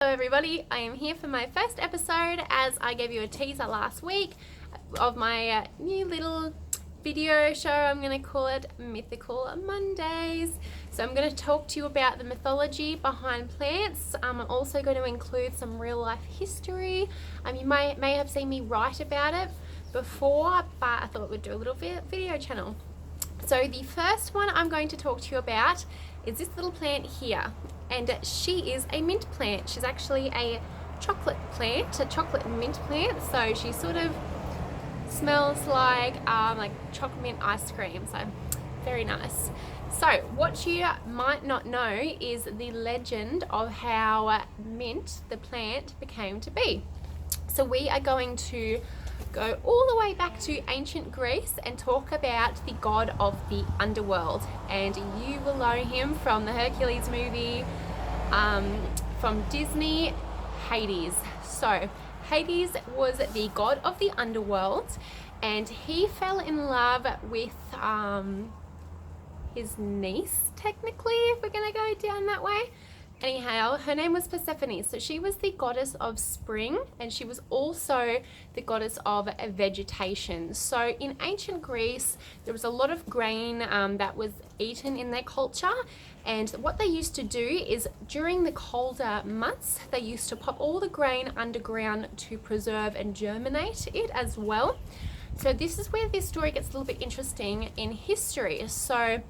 Hello everybody, I am here for my first episode as I gave you a teaser last week of my new little video show. I'm going to call it Mythical Mondays. So I'm going to talk to you about the mythology behind plants. I'm also going to include some real life history. You may have seen me write about it before, but I thought we'd do a little video channel. So the first one I'm going to talk to you about is this little plant here, and she is a mint plant. She's actually a chocolate plant, a chocolate mint plant. So she sort of smells like chocolate mint ice cream. So very nice. So what you might not know is the legend of how mint, the plant, became to be. So we are going to go all the way back to ancient Greece and talk about the god of the underworld. And you will know him from the Hercules movie, from Disney, Hades. So Hades was the god of the underworld, and he fell in love with his niece, technically, if we're gonna go down that way. Anyhow, her name was Persephone. So she was the goddess of spring, and she was also the goddess of vegetation. So in ancient Greece, there was a lot of grain that was eaten in their culture. And what they used to do is during the colder months, they used to pop all the grain underground to preserve and germinate it as well. So this is where this story gets a little bit interesting in history. So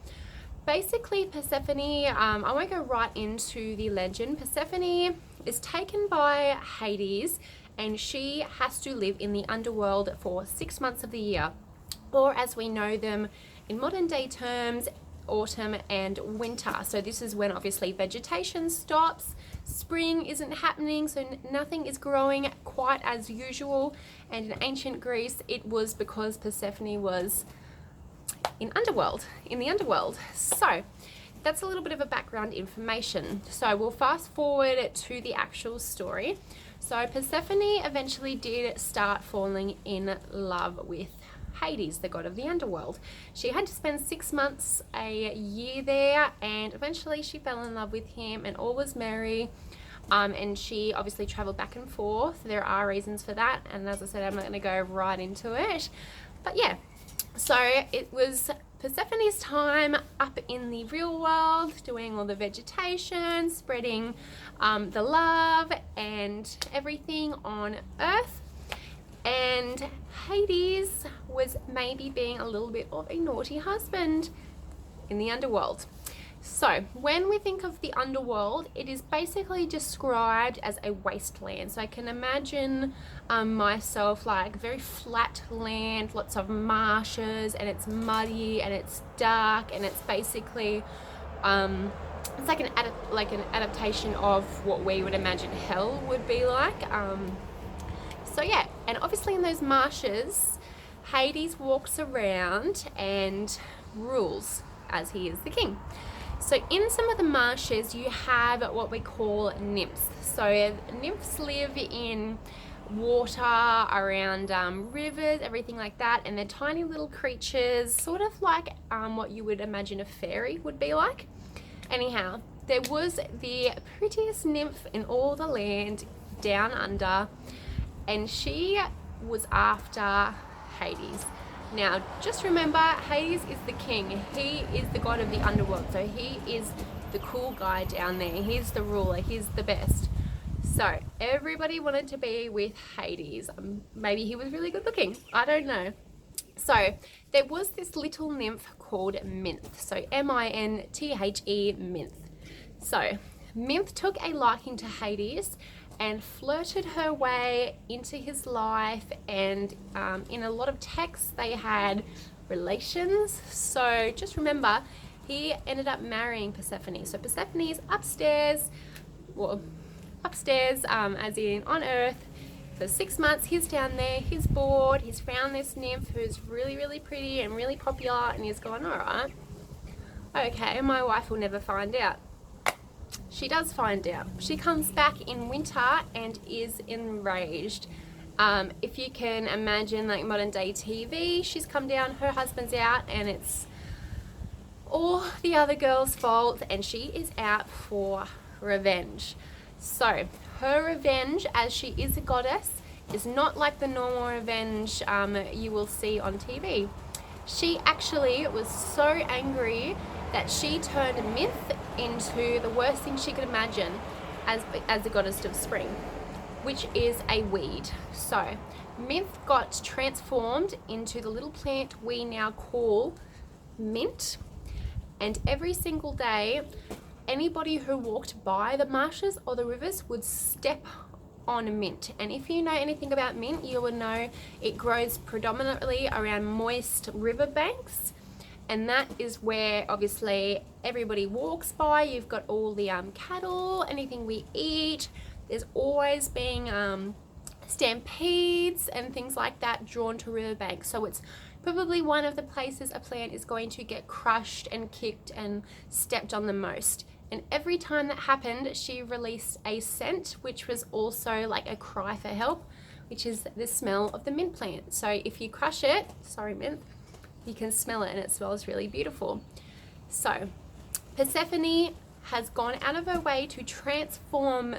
basically, Persephone, I won't go right into the legend. Persephone is taken by Hades, and she has to live in the underworld for 6 months of the year, or as we know them in modern day terms, autumn and winter. So this is when obviously vegetation stops, spring isn't happening, so nothing is growing quite as usual. And in ancient Greece, it was because Persephone was in the underworld. So that's a little bit of a background information. So we'll fast forward to the actual story. So Persephone eventually did start falling in love with Hades, the god of the underworld. She had to spend 6 months a year there, and eventually she fell in love with him, and all was merry. And she obviously traveled back and forth. There are reasons for that, and as I said, I'm not going to go right into it, but yeah. So it was Persephone's time up in the real world, doing all the vegetation, spreading the love and everything on Earth. And Hades was maybe being a little bit of a naughty husband in the underworld. So when we think of the underworld, it is basically described as a wasteland. So I can imagine myself like very flat land, lots of marshes, and it's muddy and it's dark, and it's basically it's like an adaptation of what we would imagine hell would be like. So yeah, and obviously in those marshes, Hades walks around and rules as he is the king. So in some of the marshes, you have what we call nymphs. So nymphs live in water, around rivers, everything like that, and they're tiny little creatures, sort of like what you would imagine a fairy would be like. Anyhow, there was the prettiest nymph in all the land down under, and she was after Hades. Now, just remember, Hades is the king. He is the god of the underworld. So he is the cool guy down there. He's the ruler. He's the best. So everybody wanted to be with Hades. Maybe he was really good looking. I don't know. So there was this little nymph called Minth. So M-I-N-T-H-E, Minth. So Minth took a liking to Hades and flirted her way into his life, and in a lot of texts they had relations. So just remember, he ended up marrying Persephone. So Persephone is upstairs, as in on Earth, for 6 months. He's down there, he's bored, he's found this nymph who's really, really pretty and really popular, and he's gone, alright, okay, my wife will never find out. She does find out. She comes back in winter and is enraged. If you can imagine like modern day TV, she's come down, her husband's out, and it's all the other girl's fault, and she is out for revenge. So her revenge, as she is a goddess, is not like the normal revenge you will see on TV. She actually was so angry that she turned Myth into the worst thing she could imagine as the goddess of spring, which is a weed. So Myth got transformed into the little plant we now call mint, and every single day anybody who walked by the marshes or the rivers would step on mint. And if you know anything about mint, you will know it grows predominantly around moist riverbanks, and that is where obviously everybody walks by. You've got all the cattle, anything we eat. There's always being stampedes and things like that drawn to riverbanks. So it's probably one of the places a plant is going to get crushed and kicked and stepped on the most. And every time that happened, she released a scent, which was also like a cry for help, which is the smell of the mint plant. So if you crush it, sorry mint, you can smell it and it smells really beautiful. So Persephone has gone out of her way to transform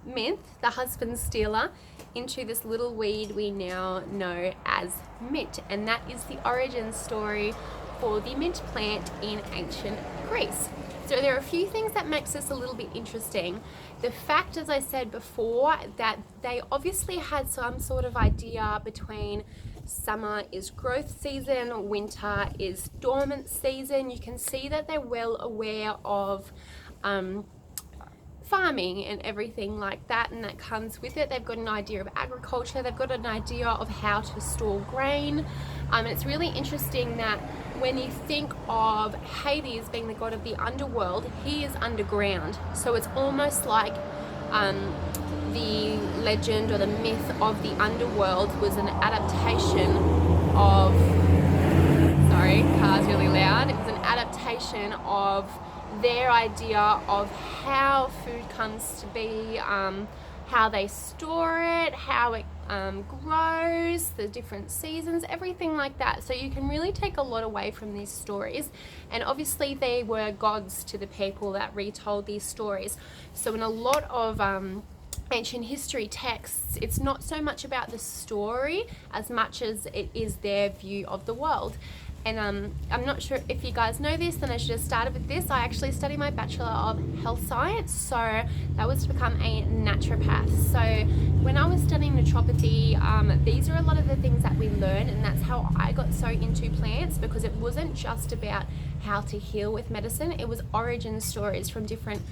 Myth, the husband stealer, into this little weed we now know as mint. And that is the origin story for the mint plant in ancient Greece. So there are a few things that makes this a little bit interesting. The fact, as I said before, that they obviously had some sort of idea between summer is growth season, winter is dormant season. You can see that they're well aware of farming and everything like that, and that comes with it. They've got an idea of agriculture, they've got an idea of how to store grain. And it's really interesting that when you think of Hades being the god of the underworld, he is underground. So it's almost like the legend or the myth of the underworld was an adaptation of, sorry, car's really loud. It was an adaptation of their idea of how food comes to be, how they store it, how it grows, the different seasons, everything like that. So you can really take a lot away from these stories. And obviously they were gods to the people that retold these stories. So in a lot of ancient history texts, it's not so much about the story as much as it is their view of the world. And I'm not sure if you guys know this, then I should have started with this. I actually studied my Bachelor of Health Science, so that was to become a naturopath. So when I was studying naturopathy, these are a lot of the things that we learned, and that's how I got so into plants, because it wasn't just about how to heal with medicine. It was origin stories from different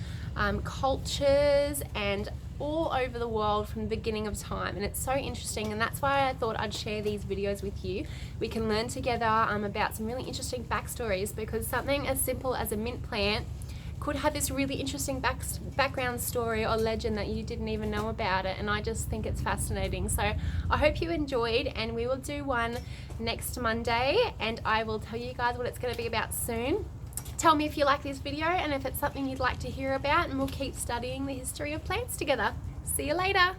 cultures and all over the world from the beginning of time, and it's so interesting, and that's why I thought I'd share these videos with you. We can learn together about some really interesting backstories, because something as simple as a mint plant could have this really interesting background story or legend that you didn't even know about it, and I just think it's fascinating. So I hope you enjoyed, and we will do one next Monday, and I will tell you guys what it's going to be about soon. Tell me if you like this video and if it's something you'd like to hear about, and we'll keep studying the history of plants together. See you later.